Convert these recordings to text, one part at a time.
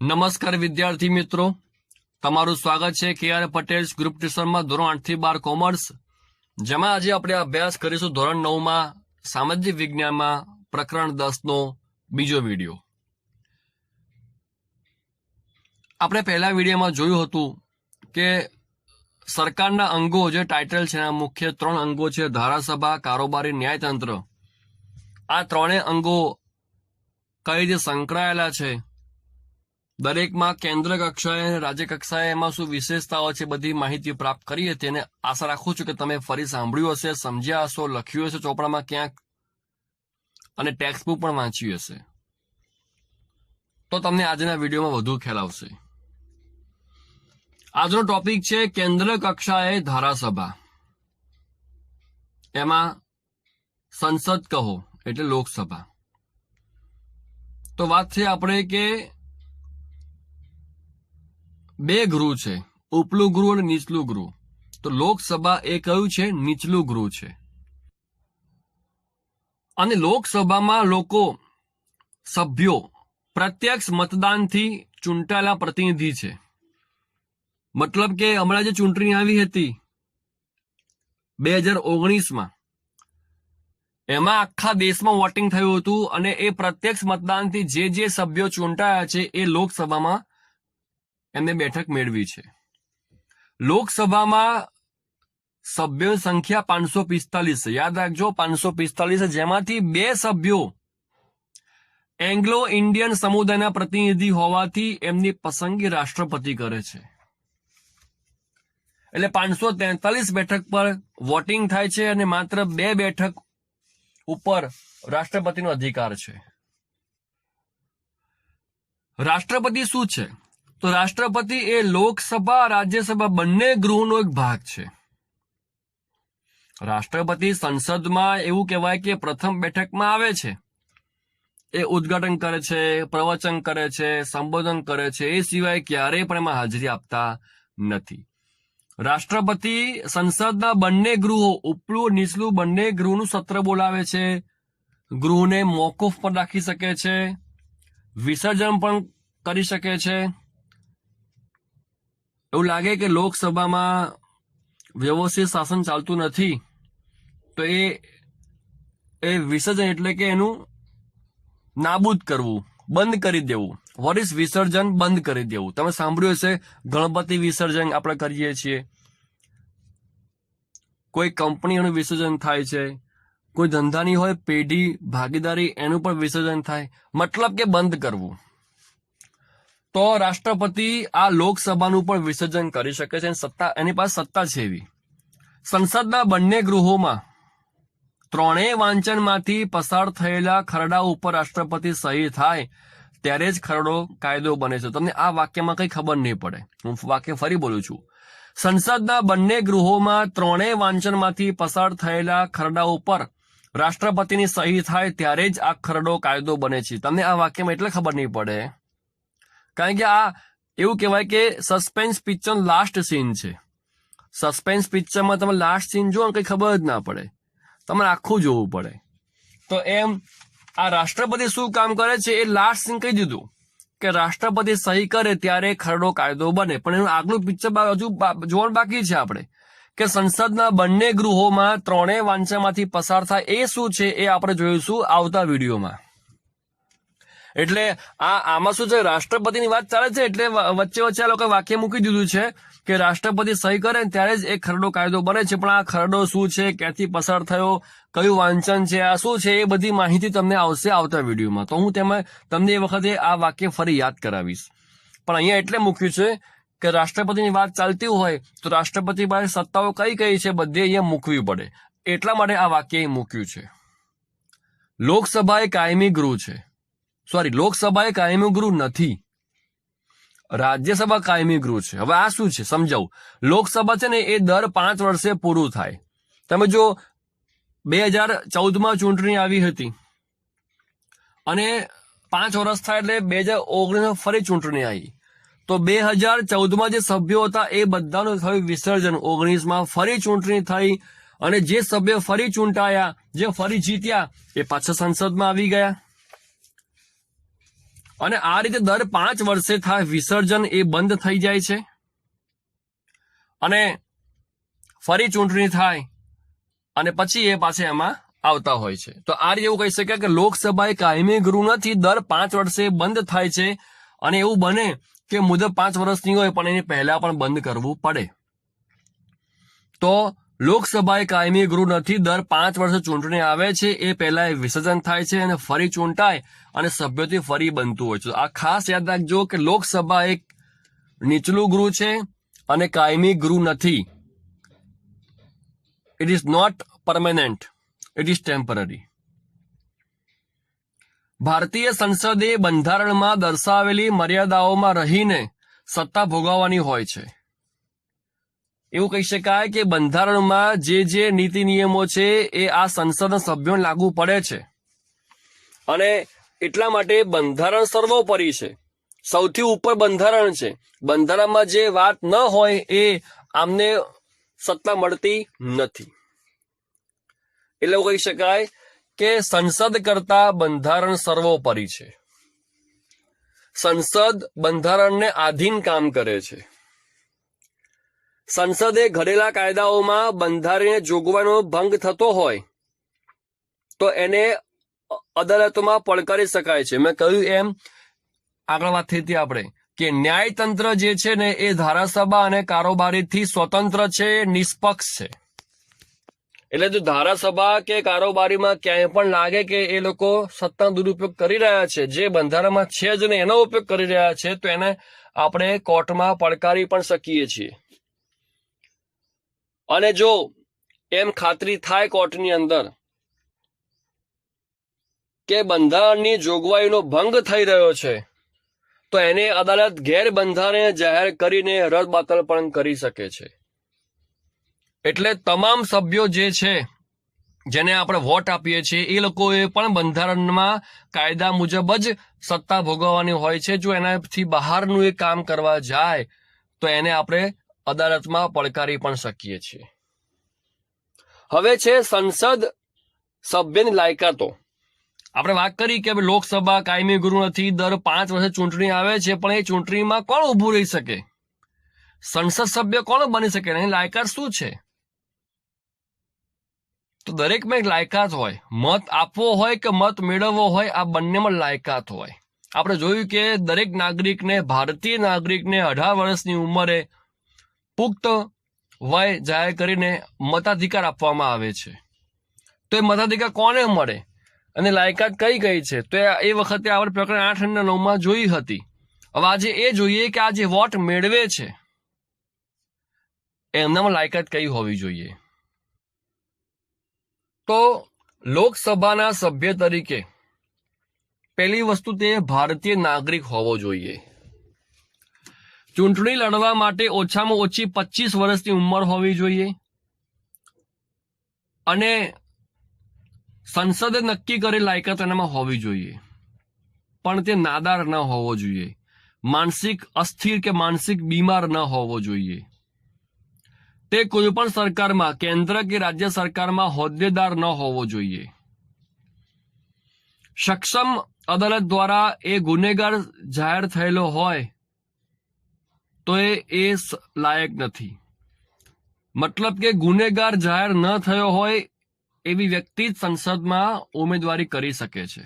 નમસ્કાર વિદ્યાર્થી મિત્રો, તમારું સ્વાગત છે KR પટેલ ગ્રુપ ટ્યુશનમાં ધોરણ 8 થી 12 કોમર્સ, જેમાં આજે આપણે અભ્યાસ કરીશું ધોરણ 9માં સામાજિક વિજ્ઞાનમાં પ્રકરણ 10 નો બીજો વિડીયો. આપણે પહેલા વિડીયોમાં જોયું હતું કે સરકારના અંગો જે ટાઇટલ છે એના મુખ્ય 3 અંગો છે: ધારાસભા, કારોબારી, ન્યાયતંત્ર. આ ત્રણેય અંગો કઈ રીતે સંકળાયેલા છે, દરેકમાં કેન્દ્ર કક્ષાએ અને રાજ્ય કક્ષાએ એમાં શું વિશેષતાઓ છે, બધી માહિતી પ્રાપ્ત કરી હતી. અને આશા રાખું છું કે તમે ફરી સાંભળ્યું હશે, સમજ્યા હશો, લખ્યું હશે ચોપડામાં ક્યાંક, અને ટેક્સ્ટ બુક પણ વાંચ્યું હશે. તો તમને આજના વિડીયોમાં વધુ ખ્યાલ આવશે. આજનો ટોપિક છે કેન્દ્ર કક્ષાએ ધારાસભા, એમાં સંસદ કહો એટલે લોકસભા. તો વાત છે આપણે કે બે ગૃહ છે, ઉપલું ગૃહ અને નીચલું ગૃહ. તો લોકસભા એ કયું છે? નીચલું ગૃહ છે. અને લોકસભામાં લોકો, સભ્યો પ્રત્યક્ષ મતદાનથી ચૂંટાયેલા પ્રતિનિધિ છે. મતલબ કે હમણાં જે ચૂંટણી આવી હતી 2019માં, એમાં આખા દેશમાં વોટિંગ થયું હતું અને એ પ્રત્યક્ષ મતદાનથી જે સભ્યો ચૂંટાયા છે એ લોકસભામાં એમને બેઠક મેળવી છે. લોકસભામાં સભ્યોની સંખ્યા 545 છે. યાદ રાખજો, 545, જેમાંથી 2 સભ્યો એંગ્લો ઇન્ડિયન સમુદાયના પ્રતિનિધિ હોવાથી એમની પસંદગી રાષ્ટ્રપતિ કરે છે. એટલે 543 બેઠક પર વોટિંગ થાય છે અને માત્ર 2 બેઠક ઉપર રાષ્ટ્રપતિનો અધિકાર છે. રાષ્ટ્રપતિ શું છે? તો રાષ્ટ્રપતિ એ લોકસભા, રાજ્યસભા બંને ગૃહનો એક ભાગ છે. રાષ્ટ્રપતિ સંસદમાં એવું કહેવાય કે પ્રથમ બેઠકમાં આવે છે. એ ઉદ્ઘાટન કરે છે, પ્રવચન કરે છે, સંબોધન કરે છે, એ સિવાય ક્યારેય પણ એમાં હાજરી આપતા નથી. રાષ્ટ્રપતિ સંસદના બંને ગૃહો, ઉપલું નીચલું બંને ગૃહનું સત્ર બોલાવે છે, ગૃહને મોકૂફ પણ રાખી શકે છે, વિસર્જન પણ કરી શકે છે. એવું લાગે કે લોકસભામાં વ્યવસ્થિત શાસન ચાલતું નથી, તો એ વિસર્જન એટલે કે એનું નાબૂદ કરવું, બંધ કરી દેવું. વોટ ઇઝ વિસર્જન? બંધ કરી દેવું. તમે સાંભળ્યું હશે, ગણપતિ વિસર્જન આપણે કરીએ છીએ, કોઈ કંપનીઓનું વિસર્જન થાય છે, કોઈ ધંધાની હોય પેઢી ભાગીદારી, એનું પણ વિસર્જન થાય. મતલબ કે બંધ કરવું. તો રાષ્ટ્રપતિ આ લોકસભાનું પણ વિસર્જન કરી શકે છે. એની પાસે સત્તા છે એવી. સંસદના બંને ગૃહોમાં 3 વાંચનમાંથી પસાર થયેલા ખરડા ઉપર રાષ્ટ્રપતિ સહી થાય ત્યારે જ ખરડો કાયદો બને છે. તમને આ વાક્યમાં કઈ ખબર નહીં પડે, હું વાક્ય ફરી બોલું છું. સંસદના બંને ગૃહોમાં 3 વાંચનમાંથી પસાર થયેલા ખરડા ઉપર રાષ્ટ્રપતિની સહી થાય ત્યારે જ આ ખરડો કાયદો બને છે. તમને આ વાક્યમાં એટલે ખબર નહીં પડે કારણ કે આ એવું કહેવાય કે સસ્પેન્સ પિક્ચર લાસ્ટ સીન છે. સસ્પેન્સ પિક્ચરમાં તમે લાસ્ટ સીન જુઓ ને કઈ ખબર જ ના પડે, તમારે આખું જોવું પડે. તો એમ આ રાષ્ટ્રપતિ શું કામ કરે છે એ લાસ્ટ સીન કહી દીધું કે રાષ્ટ્રપતિ સહી કરે ત્યારે ખરડો કાયદો બને. પણ એનું આગલું પિક્ચર હજુ જોવાનું બાકી છે આપણે, કે સંસદના બંને ગૃહોમાં 3 વાંચનમાંથી પસાર થાય એ શું છે એ આપણે જોઈશું આવતા વિડીયોમાં. એટલે આમાં શું છે, રાષ્ટ્રપતિની વાત ચાલે છે એટલે વચ્ચે આ લોકો વાક્ય મૂકી દીધું છે કે રાષ્ટ્રપતિ સહી કરે ત્યારે જ એ ખરડો કાયદો બને છે. પણ આ ખરડો શું છે, ક્યાંથી પસાર થયો, કયું વાંચન છે, આ શું છે, એ બધી માહિતી તમને આવશે આવતા વિડીયોમાં. તો હું તેમાં તમને એ વખતે આ વાક્ય ફરી યાદ કરાવીશ. પણ અહીંયા એટલે મૂક્યું છે કે રાષ્ટ્રપતિની વાત ચાલતી હોય તો રાષ્ટ્રપતિ પાસે સત્તાઓ કઈ કઈ છે બધી અહીંયા મૂકવી પડે, એટલા માટે આ વાક્ય અહીં મૂક્યું છે. લોકસભા એ કાયમી ગૃહ છે. લોકસભા એ કાયમી ગૃહ નથી, રાજ્યસભા કાયમી ગૃહ છે. હવે આ શું છે સમજાવું. લોકસભા છે ને એ દર 5 વર્ષે પૂરું થાય. તમે જો 2014માં ચૂંટણી આવી હતી અને 5 વર્ષ થાય એટલે 2019 ફરી ચૂંટણી આવી. તો 2014માં જે સભ્યો હતા એ બધાનું થયું વિસર્જન. 19માં ફરી ચૂંટણી થઈ અને જે સભ્યો ફરી ચૂંટાયા, જે ફરી જીત્યા, એ પાછા સંસદમાં આવી ગયા. અને આ રીતે દર 5 વર્ષે થાય વિસર્જન એ બંધ થઈ જાય છે અને ફરી ચૂંટણી થાય અને પછી એ પાછા એમાં આવતા હોય છે. તો આ રીતે એવું કહી શકાય કે લોકસભા એ કાયમી ગૃહ નથી, દર 5 વર્ષે બંધ થાય છે અને એવું બને કે મુદત 5 વર્ષની હોય પણ એની પહેલા પણ બંધ કરવું પડે. તો લોકસભા એ કાયમી ગૃહ નથી, દર 5 વર્ષે ચૂંટણી આવે છે એ પહેલા એ વિસર્જન થાય છે અને ફરી ચૂંટાય અને સભ્યોથી ફરી બનતું હોય છે. આ ખાસ યાદ રાખજો કે લોકસભા એક નીચલું ગૃહ છે અને કાયમી ગૃહ નથી. It is not permanent, it is temporary. ભારતીય સંસદે બંધારણમાં દર્શાવેલી મર્યાદાઓમાં રહીને સત્તા ભોગવવાની હોય છે. એવું કહી શકાય કે બંધારણમાં જે નીતિ નિયમો છે એ આ સંસદના સભ્યોને લાગુ પડે છે અને એટલા માટે બંધારણ સર્વોપરી છે, સૌથી ઉપર બંધારણ છે. બંધારણમાં જે વાત ન હોય એ આમને સત્તા મળતી નથી. એટલે એવું કહી શકાય કે સંસદ કરતા બંધારણ સર્વોપરી છે. સંસદ બંધારણને આધીન કામ કરે છે. સંસદે ઘડેલા કાયદાઓમાં બંધારણીય જોગવાઈનો ભંગ થતો હોય તો એને અદાલતોમાં પડકારી શકાય છે. મેં કહ્યું એમ આગળ વાત થઈ હતી આપણે કે ન્યાયતંત્ર જે છે ને એ ધારાસભા અને કારોબારીથી સ્વતંત્ર છે, નિષ્પક્ષ છે. એટલે જો ધારાસભા કે કારોબારીમાં ક્યાંય પણ લાગે કે એ લોકો સત્તા દુરુપયોગ કરી રહ્યા છે, જે બંધારણમાં છે જ ને એનો ઉપયોગ કરી રહ્યા છે, તો એને આપણે કોર્ટમાં પડકારી પણ શકીએ છીએ. અને જો એમ ખાતરી થાય કોર્ટની અંદર કે બંધારણની જોગવાઈનો ભંગ થઈ રહ્યો છે તો એને અદાલત ગેરબંધારણીય જાહેર કરીને રદબાતલ પણ કરી શકે છે. એટલે તમામ સભ્યો જે છે જેને આપણે વોટ આપીએ છીએ એ લોકોએ પણ બંધારણમાં કાયદા મુજબ જ સત્તા ભોગવવાની હોય છે. જો એનાથી બહારનું એ કામ કરવા જાય તો એને આપણે અદાલતમાં પડકારી પણ શકીએ છીએ. હવે છે સંસદ સભ્યની લાયકાતો. આપણે વાત કરી કે લોકસભા કાયમી ગૃહ નથી, દર 5 વર્ષે ચૂંટણી આવે છે, પણ એ ચૂંટણીમાં કોણ ઊભું રહી શકે? સંસદ સભ્ય કોણ બની શકે? એની લાયકાત શું છે? તો દરેકમાં એક લાયકાત હોય. મત આપવો હોય કે મત મેળવવો હોય, આ બંનેમાં લાયકાત હોય. આપણે જોયું કે દરેક નાગરિકને, ભારતીય નાગરિકને 18 વર્ષની ઉંમરે પુખ્ત વય જાહેર કરીને મતાધિકાર આપવામાં આવે છે. તો એ મતાધિકાર કોને મળે અને લાયકાત કઈ કઈ છે? તો એ વખતે આપણે પ્રકરણ 8 અને 9 જોઈ હતી. હવે આજે એ જોઈએ કે આ જે વોટ મેળવે છે એમનામાં લાયકાત કઈ હોવી જોઈએ. તો લોકસભાના સભ્ય તરીકે પહેલી વસ્તુ તે ભારતીય નાગરિક હોવો જોઈએ. ચૂંટણી લડવા માટે ઓછામાં ઓછી 25 વર્ષની ઉંમર હોવી જોઈએ અને સંસદે નક્કી કરેલ લાયકાત એનામાં હોવી જોઈએ, પણ તે નાદાર ન હોવો જોઈએ, માનસિક અસ્થિર કે માનસિક બીમાર ન હોવો જોઈએ, તે કોઈ પણ સરકારમાં, કેન્દ્ર કે રાજ્ય સરકારમાં હોદ્દેદાર ન હોવો જોઈએ, સક્ષમ અદાલત દ્વારા એ ગુનેગાર જાહેર થયેલો હોય તો એ લાયક નથી. મતલબ કે ગુનેગાર જાહેર ન થયો હોય એવી વ્યક્તિ જ સંસદમાં ઉમેદવારી કરી શકે છે.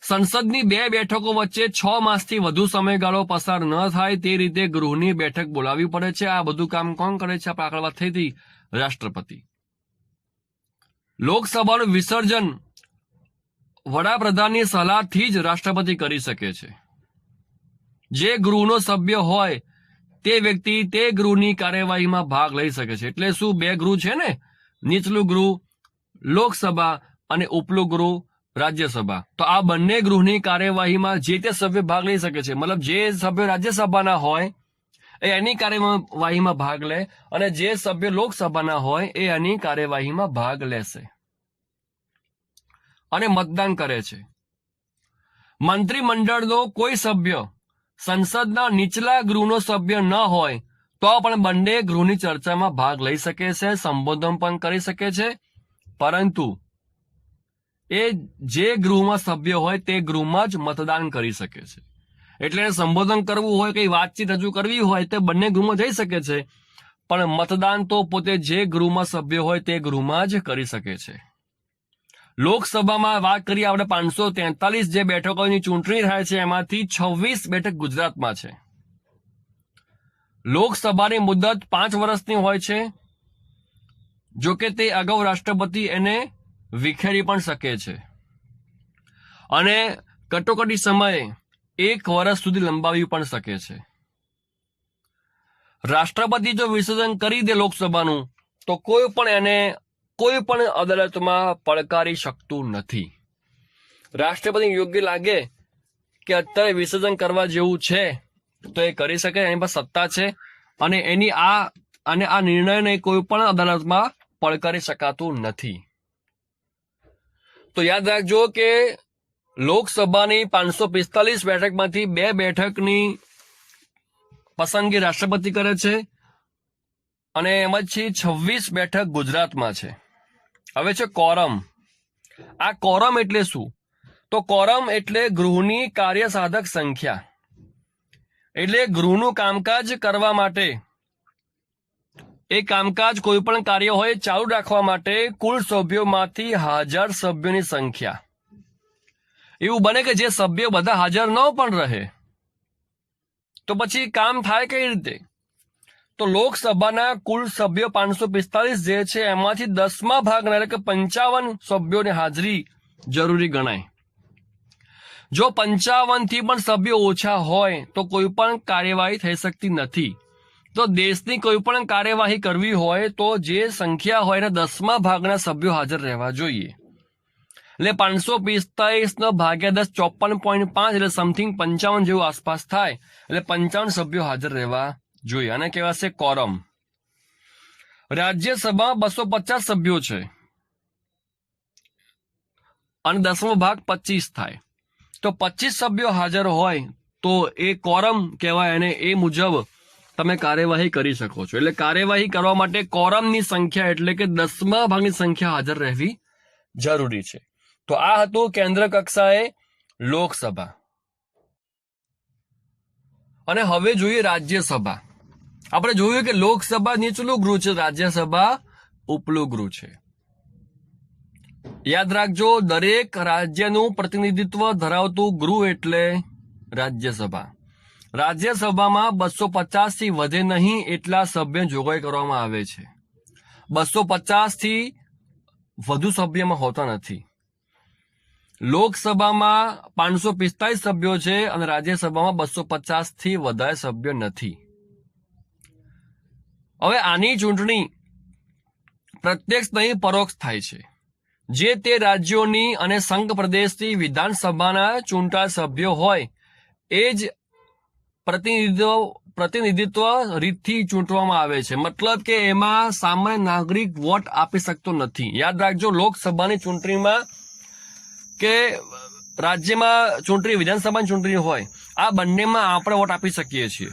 સંસદની 2 બેઠકો વચ્ચે 6 માસથી વધુ સમયગાળો પસાર ન થાય તે રીતે ગૃહની બેઠક બોલાવવી પડે છે. આ બધું કામ કોણ કરે છે? આપણે આગળ વાત થઈ હતી, રાષ્ટ્રપતિ. લોકસભાનું વિસર્જન વડાપ્રધાનની સલાહથી જ રાષ્ટ્રપતિ કરી શકે છે. જે ગૃહનો સભ્ય હોય તે વ્યક્તિ તે ગૃહની કાર્યવાહીમાં ભાગ લઈ શકે છે. એટલે શું 2 ગૃહ છે ને, નીચલું ગૃહ લોકસભા અને ઉપલું ગૃહ રાજ્યસભા. તો આ બંને ગૃહની કાર્યવાહીમાં જે તે સભ્ય ભાગ લઈ શકે છે. મતલબ જે સભ્ય રાજ્યસભાના હોય એ એની કાર્યવાહીમાં ભાગ લે અને જે સભ્ય લોકસભાના હોય એ એની કાર્યવાહીમાં ભાગ લેશે અને મતદાન કરે છે. મંત્રીમંડળનો કોઈ સભ્ય સંસદના નીચલા ગૃહનો સભ્ય ન હોય તો પણ બંને ગૃહની ચર્ચામાં ભાગ લઈ શકે છે, સંબોધન પણ કરી શકે છે, પરંતુ એ જે ગૃહમાં સભ્ય હોય તે ગૃહમાં જ મતદાન કરી શકે છે. એટલે એને સંબોધન કરવું હોય, કઈ વાતચીત રજૂ કરવી હોય તે બંને ગૃહમાં જઈ શકે છે, પણ મતદાન તો પોતે જે ગૃહમાં સભ્ય હોય તે ગૃહમાં જ કરી શકે છે. લોકસભામાં વાત કરીએ આપણે 543 જે બેઠકોની ચૂંટણી થાય છે એમાંથી 26 બેઠક ગુજરાતમાં છે. લોકસભાની મુદત 5 વર્ષની હોય છે. જો કે તે અગાઉ રાષ્ટ્રપતિ એને વિખેરી પણ શકે છે અને કટોકટી સમયે 1 વર્ષ સુધી લંબાવી પણ શકે છે. રાષ્ટ્રપતિ જો વિસર્જન કરી દે લોકસભાનું તો કોઈ પણ એને કોઈ પણ અદાલતમાં પડકારી શકતું નથી. રાષ્ટ્રપતિને યોગ્ય લાગે કે અત્યારે વિસર્જન કરવા જેવું છે તો એ કરી શકે, એની પાસે સત્તા છે અને આ નિર્ણયને કોઈ પણ અદાલતમાં પડકારી શકાતું નથી. તો યાદ રાખજો કે લોકસભાની 545 બેઠકમાંથી 2 બેઠકની પસંદગી રાષ્ટ્રપતિ કરે છે અને એમાંથી 26 બેઠક ગુજરાતમાં છે. હવે છે કોરમ. આ કોરમ એટલે શું? તો કોરમ એટલે ગૃહની કાર્યસાધક સંખ્યા. એટલે ગૃહનું કામકાજ કરવા માટે, એ કામકાજ કોઈ પણ કાર્ય હોય ચાલુ રાખવા માટે કુલ સભ્યોમાંથી હાજર સભ્યોની સંખ્યા. એવું બને કે જે સભ્યો બધા હાજર ન પણ રહે તો પછી કામ થાય કઈ રીતે? તો લોકસભાના કુલ સભ્યો 545 જે છે એમાંથી 10મા ભાગના એટલે કે 55 સભ્યોની હાજરી જરૂરી ગણાય. જો 55 થી પણ સભ્યો ઓછા હોય તો કોઈ પણ કાર્યવાહી થઈ શકતી નથી. તો દેશની કોઈ પણ કાર્યવાહી કરવી હોય તો જે સંખ્યા હોય એના 10મા ભાગના સભ્યો હાજર રહેવા જોઈએ. એટલે 545 ભાગ્યા 10 54.5 એટલે સમથિંગ 55 જેવું આસપાસ થાય. એટલે 55 સભ્યો હાજર રહેવા જોઈએ. આને કહેવાશે કોરમ. રાજ્યસભા 250 સભ્યો છે અને 10મો ભાગ 25 થાય. તો 25 સભ્યો હાજર હોય તો એ કોરમ કહેવાય અને એ મુજબ તમે કાર્યવાહી કરી શકો છો. એટલે કાર્યવાહી કરવા માટે કોરમની સંખ્યા એટલે કે 10મા ભાગની સંખ્યા હાજર રહેવી જરૂરી છે. તો આ હતું કેન્દ્ર કક્ષાએ લોકસભા. અને હવે જોઈએ રાજ્યસભા. આપણે જોયું કે લોકસભા નીચલું ગૃહ છે, રાજ્યસભા ઉપલું ગૃહ છે. યાદ રાખજો, દરેક રાજ્યનું પ્રતિનિધિત્વ ધરાવતું ગૃહ એટલે રાજ્યસભા. રાજ્યસભામાં 250 થી વધે નહીં એટલા સભ્ય જોગવાઈ કરવામાં આવે છે. 250 થી વધુ સભ્યમાં હોતા નથી. લોકસભામાં 545 સભ્યો છે અને રાજ્યસભામાં 250 થી વધારે સભ્યો નથી. હવે આની ચૂંટણી પ્રત્યક્ષ નહીં પરોક્ષ થાય છે. જે તે રાજ્યોની અને સંઘ પ્રદેશની વિધાનસભાના ચૂંટાયેલ સભ્યો હોય એ જ પ્રતિનિધિત્વ રીતથી ચૂંટવામાં આવે છે. મતલબ કે એમાં સામાન્ય નાગરિક વોટ આપી શકતો નથી. યાદ રાખજો, લોકસભાની ચૂંટણીમાં કે રાજ્યમાં ચૂંટણી, વિધાનસભાની ચૂંટણી હોય, આ બંનેમાં આપણે વોટ આપી શકીએ છીએ.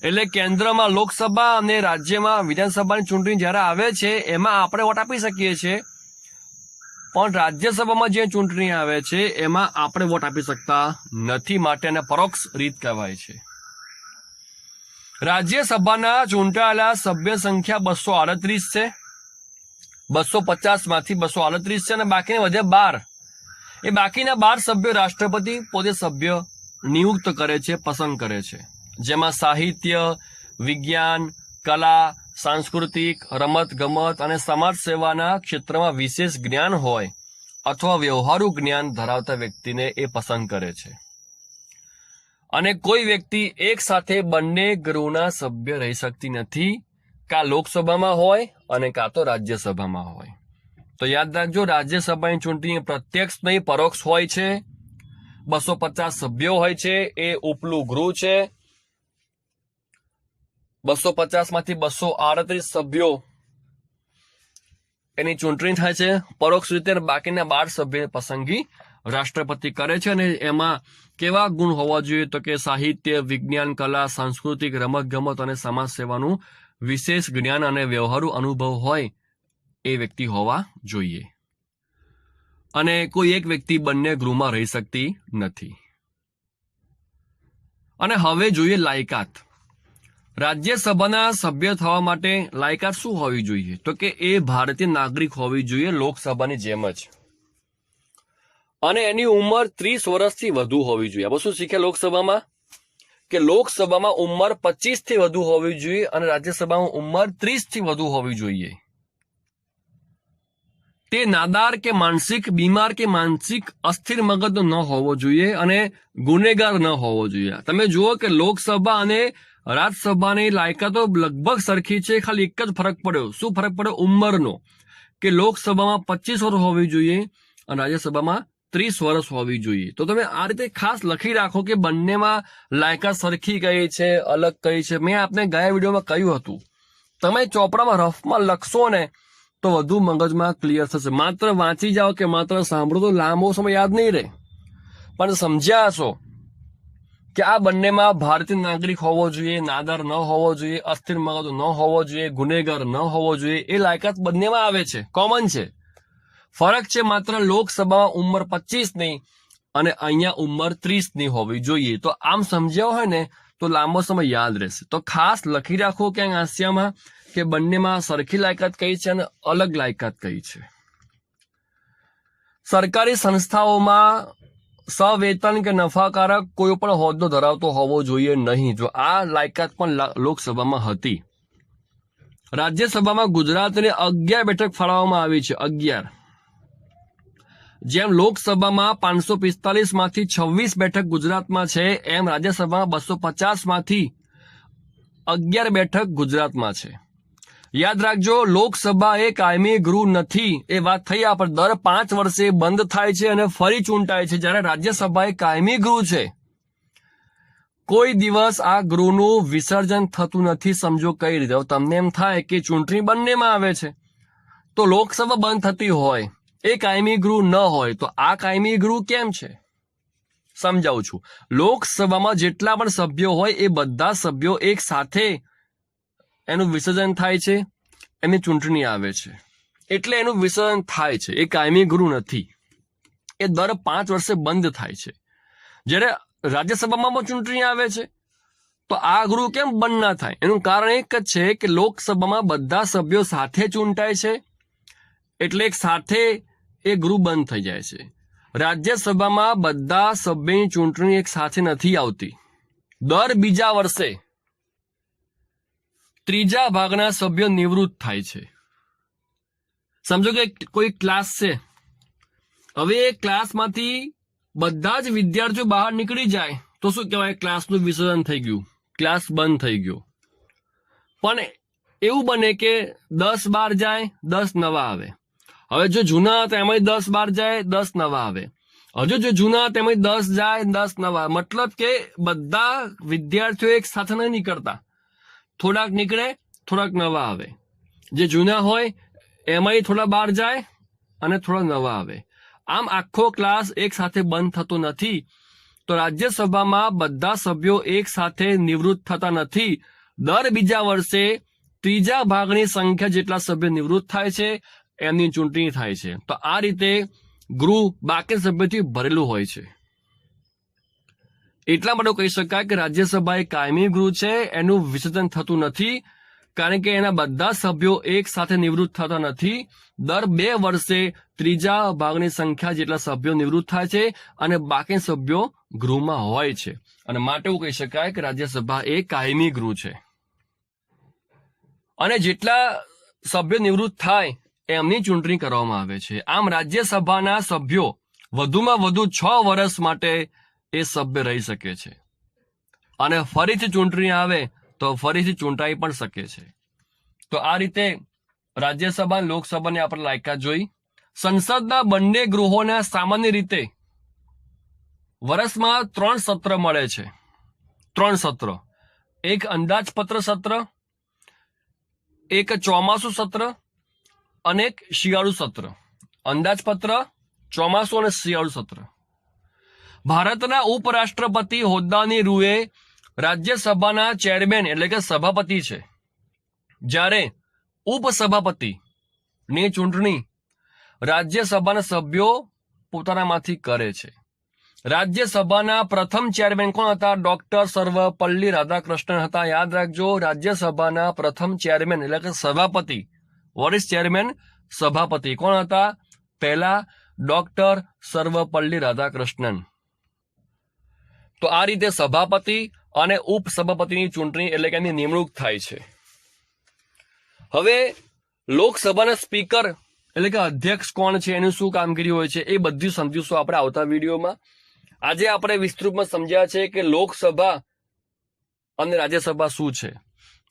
એટલે કેન્દ્રમાં લોકસભા અને રાજ્યમાં વિધાનસભાની ચૂંટણી જ્યારે આવે છે એમાં આપણે વોટ આપી શકીએ છીએ, પણ રાજ્યસભામાં જે ચૂંટણી આવે છે એમાં આપણે વોટ આપી શકતા નથી. માટે એને પરોક્ષ રીત કહેવાય છે. રાજ્યસભાના ચૂંટાયેલા સભ્ય સંખ્યા 238 છે. 250 માંથી 238 છે અને બાકીને વધે 12. એ બાકીના 12 સભ્યો રાષ્ટ્રપતિ પોતે સભ્ય નિયુક્ત કરે છે, પસંદ કરે છે. જેમાં સાહિત્ય, વિજ્ઞાન, કલા, સાંસ્કૃતિક, રમત ગમત અને સમાજ સેવાના ક્ષેત્રમાં વિશેષ જ્ઞાન હોય અથવા વ્યવહારુ જ્ઞાન ધરાવતા વ્યક્તિને એ પસંદ કરે છે. અને કોઈ વ્યક્તિ એક સાથે બંને ગૃહના સભ્ય રહી શકતી નથી, કાં લોકસભામાં હોય અને કાં તો રાજ્યસભામાં હોય. તો યાદ રાખજો, રાજ્યસભાની ચૂંટણી પ્રત્યક્ષ નહીં પરોક્ષ હોય છે. 250 સભ્યો હોય છે, એ ઉપલું ગૃહ છે. 250 માંથી 238 સભ્યો એની ચૂંટણી થાય છે પરોક્ષ રીતે. બાકીના 12 સભ્યોની પસંદગી રાષ્ટ્રપતિ કરે છે. અને એમાં કેવા ગુણ હોવા જોઈએ? તો કે સાહિત્ય, વિજ્ઞાન, કલા, સાંસ્કૃતિક, રમત ગમત અને સમાજ સેવાનું વિશેષ જ્ઞાન અને વ્યવહારુ અનુભવ હોય એ વ્યક્તિ હોવા જોઈએ. અને કોઈ એક વ્યક્તિ બંને ગૃહમાં રહી શકતી નથી. અને હવે જોઈએ લાયકાત. રાજ્યસભાના સભ્ય થવા માટે લાયકાત શું હોવી જોઈએ? તો કે એ ભારતીય નાગરિક હોવી જોઈએ, લોકસભાની જેમ જ. અને એની ઉંમર 30 વર્ષથી વધુ હોવી જોઈએ. આપણે શું શીખ્યા લોકસભામાં? કે લોકસભામાં ઉંમર 25 થી વધુ હોવી જોઈએ અને રાજ્યસભામાં ઉંમર 30 થી વધુ હોવી જોઈએ. તે નાદાર કે માનસિક બીમાર કે માનસિક અસ્થિર મગજનો ન હોવો જોઈએ અને ગુનેગાર ન હોવો જોઈએ. તમે જુઓ કે લોકસભા અને રાજ્યસભાની લાયકાતો લગભગ સરખી છે, ખાલી એક જ ફરક પડ્યો. શું ફરક પડ્યો? ઉંમરનો. કે લોકસભામાં 25 વર્ષ હોવી જોઈએ અને રાજ્યસભામાં 30 વર્ષ હોવી જોઈએ. તો તમે આ રીતે ખાસ લખી રાખો કે બંનેમાં લાયકાત સરખી કઈ છે, અલગ કઈ છે. મેં આપને ગયા વિડીયોમાં કહ્યું હતું, તમે ચોપડામાં રફમાં લખશો ને તો વધુ મગજમાં ક્લિયર થશે. માત્ર વાંચી જાઓ કે માત્ર સાંભળો તો લાંબો સમય યાદ નહીં રહે, પણ સમજ્યા હશો કે આ બંનેમાં ભારતીય નાગરિક હોવો જોઈએ, નાદાર ન હોવો જોઈએ, અસ્થિર મગજ ન હોવો જોઈએ, ગુનેગાર ન હોવો જોઈએ. એ લાયકાત બંનેમાં આવે છે, કોમન છે. ફરક છે માત્ર લોકસભામાં ઉંમર 25 ની અને અહીંયા ઉંમર 30 ની હોવી જોઈએ. તો આમ સમજ્યા હોય ને તો લાંબો સમય યાદ રહેશે. તો ખાસ લખી રાખો ક્યાંક હાંસિયામાં કે બંનેમાં સરખી લાયકાત કઈ છે અને અલગ લાયકાત કઈ છે. સરકારી સંસ્થાઓમાં સવેતન કે નફાકારક કોઈ પણ હોદ્દો ધરાવતો હોવો જોઈએ નહીં. જો આ લાયકાત પણ લોકસભામાં હતી. રાજ્યસભામાં ગુજરાતને 11 બેઠક ફાળવવામાં આવી છે, 11. જેમ લોકસભામાં 545 માંથી 26 બેઠક ગુજરાતમાં છે, એમ રાજ્યસભામાં 250 માંથી 11 બેઠક ગુજરાતમાં છે. યાદ રાખજો, લોકસભા એ કાયમી ગૃહ નથી. એ વાત થઈ આપણે દર 5 વર્ષે બંધ થાય છે અને ફરી ચૂંટાય છે, જ્યારે રાજ્યસભા એ કાયમી ગૃહ છે. કોઈ દિવસ આ ગૃહનું વિસર્જન થતું નથી. સમજો કઈ રીતે? તમને એમ થાય કે ચૂંટણી બંનેમાં આવે છે તો લોકસભા બંધ થતી હોય, એ કાયમી ગૃહ ન હોય, તો આ કાયમી ગૃહ કેમ છે? સમજાવું છું. લોકસભામાં જેટલા પણ સભ્યો હોય એ બધા સભ્યો એક સાથે એનું વિસર્જન થાય છે, એની ચૂંટણી આવે છે, એટલે એનું વિસર્જન થાય છે. એ કાયમી ગૃહ નથી. એ દર 5 વર્ષે બંધ થાય છે. જ્યારે રાજ્યસભામાં ચૂંટણી આવે છે તો આ ગૃહ કેમ બંધ ના થાય? એનું કારણ એક જ છે કે લોકસભામાં બધા સભ્યો સાથે ચૂંટાય છે, એટલે એક સાથે એ ગૃહ બંધ થઈ જાય છે. રાજ્યસભામાં બધા સભ્યોની ચૂંટણી એક સાથે નથી આવતી. દર બીજા વર્ષે ત્રીજા ભાગના સભ્યો નિવૃત્ત થાય છે. સમજો કે કોઈ ક્લાસ છે, હવે એ ક્લાસમાંથી બધા જ વિદ્યાર્થીઓ બહાર નીકળી જાય તો શું કહેવાય? ક્લાસનું વિસર્જન થઈ ગયું, ક્લાસ બંધ થઈ ગયો. પણ એવું બને કે 10 બહાર જાય, 10 નવા આવે. હવે જો જૂના હતા એમાં 10 બહાર જાય, 10 નવા આવે. હજુ જો જૂના હતા એમાં 10 જાય, 10 નવા. મતલબ કે બધા વિદ્યાર્થીઓ એક સાથે નહીં નીકળતા, થોડાક નીકળે, થોડાક નવા આવે. જે જૂના હોય એમાંય થોડા બહાર જાય અને થોડા નવા આવે. આમ આખો ક્લાસ એક સાથે બંધ થતો નથી. તો રાજ્યસભામાં બધા સભ્યો એક સાથે નિવૃત્ત થતા નથી. દર બીજા વર્ષે ત્રીજા ભાગની સંખ્યા જેટલા સભ્યો નિવૃત્ત થાય છે, એમની ચૂંટણી થાય છે. તો આ રીતે ગૃહ બાકી સભ્યોથી ભરેલું હોય છે. એટલા માટે કહી શકાય કે રાજ્યસભા એ કાયમી ગૃહ છે, એનું વિસર્જન થતું નથી, કારણ કે એના બધા સભ્યો એક સાથે નિવૃત્ત થતા નથી. દર 2 વર્ષે ત્રીજા ભાગની સંખ્યા જેટલા સભ્યો નિવૃત્ત થાય છે અને બાકી સભ્યો ગૃહમાં હોય છે. અને માટે એવું કહી શકાય કે રાજ્યસભા એ કાયમી ગૃહ છે. અને જેટલા સભ્યો નિવૃત્ત થાય એમની ચૂંટણી કરવામાં આવે છે. આમ રાજ્યસભાના સભ્યો વધુમાં વધુ 6 વર્ષ માટે એ સભ્ય રહી શકે છે અને ફરીથી ચૂંટણી આવે તો ફરીથી ચૂંટાઈ પણ શકે છે. તો આ રીતે રાજ્યસભા અને લોકસભાની આપણે લાયકાત જોઈ. સંસદના બંને ગૃહોના સામાન્ય રીતે વર્ષમાં 3 સત્ર મળે છે. 3 સત્ર. એક અંદાજપત્ર સત્ર, એક ચોમાસુ સત્ર અને એક શિયાળુ સત્ર. અંદાજપત્ર, ચોમાસુ અને શિયાળુ સત્ર. ભારતના ઉપરાષ્ટ્રપતિ હોદ્દાની રૂએ રાજ્યસભાના ચેરમેન એટલે કે સભાપતિ છે, જ્યારે ઉપસભાપતિની ચૂંટણી રાજ્યસભાના સભ્યો પોતાનામાંથી કરે છે. રાજ્યસભાના પ્રથમ ચેરમેન કોણ હતા? ડોક્ટર સર્વપલ્લી રાધાકૃષ્ણન હતા. યાદ રાખજો, રાજ્યસભાના પ્રથમ ચેરમેન એટલે કે સભાપતિ. What is chairman? સભાપતિ. કોણ હતા? પહેલા ડોક્ટર સર્વપલ્લી રાધાકૃષ્ણન. તો આ રીતે સભાપતિ અને ઉપસભાપતિની ચૂંટણી એટલે કે એની નિમણૂક થાય છે. હવે લોકસભાના સ્પીકર એટલે કે અધ્યક્ષ કોણ છે, એનું શું કામગીરી હોય છે, એ બધી સમજીશું આપણે આવતા વિડીયોમાં. આજે આપણે વિસ્તૃતમાં સમજ્યા છે કે લોકસભા અને રાજ્યસભા શું છે,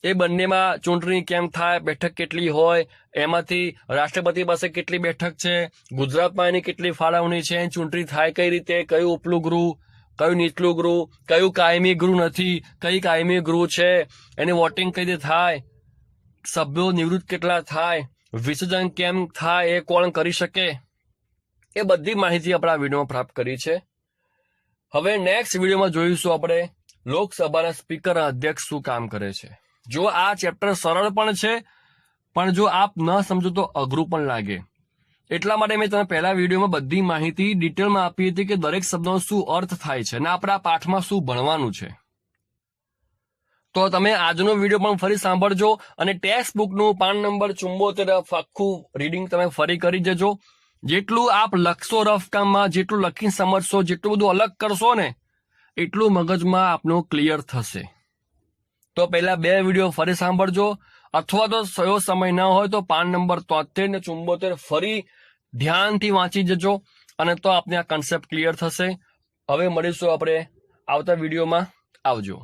એ બંનેમાં ચૂંટણી કેમ થાય, બેઠક કેટલી હોય, એમાંથી રાષ્ટ્રપતિ પાસે કેટલી બેઠક છે, ગુજરાતમાં એની કેટલી ફાળવણી છે, ચૂંટણી થાય કઈ રીતે, કયું ઉપલું ગૃહ, કયું નીચલું ગૃહ, કયું કાયમી ગૃહ નથી, કઈ કાયમી ગૃહ છે, એની વોટિંગ કઈ રીતે થાય, સભ્યો નિવૃત્ત કેટલા થાય, વિસર્જન કેમ થાય, એ કોણ કરી શકે, એ બધી માહિતી આપણે આ વિડીયોમાં પ્રાપ્ત કરી છે. હવે નેક્સ્ટ વિડીયોમાં જોઈશું આપણે લોકસભાના સ્પીકર અધ્યક્ષ શું કામ કરે છે. જો આ ચેપ્ટર સરળ પણ છે, પણ જો આપ ન સમજો તો અઘરું પણ લાગે. એટલા માટે મેં તમને પહેલા વિડીયોમાં બધી માહિતી ડિટેલમાં આપી હતી કે દરેક શબ્દનો શું અર્થ થાય છે અને આપણા પાઠમાં શું ભણવાનું છે. તો તમે આજનો વિડીયો પણ ફરી સાંભળજો અને ટેક્સ્ટ બુકનું પાન નંબર 74 આખું રીડિંગ તમે ફરી કરી જજો. જેટલું આપ લખશો રફ કામમાં, જેટલું લખીને સમજશો, જેટલું બધું અલગ કરશો ને, એટલું મગજમાં આપનું ક્લિયર થશે. તો પહેલા 2 વિડીયો ફરી સાંભળજો, અથવા તો એવો સમય ન હોય તો પાન નંબર 73 ને 74 ફરી ધ્યાનથી વાંચી જજો અને તો આપને આ કન્સેપ્ટ ક્લિયર થશે. હવે મળીશું આપણે આવતા વિડીયોમાં. આવજો.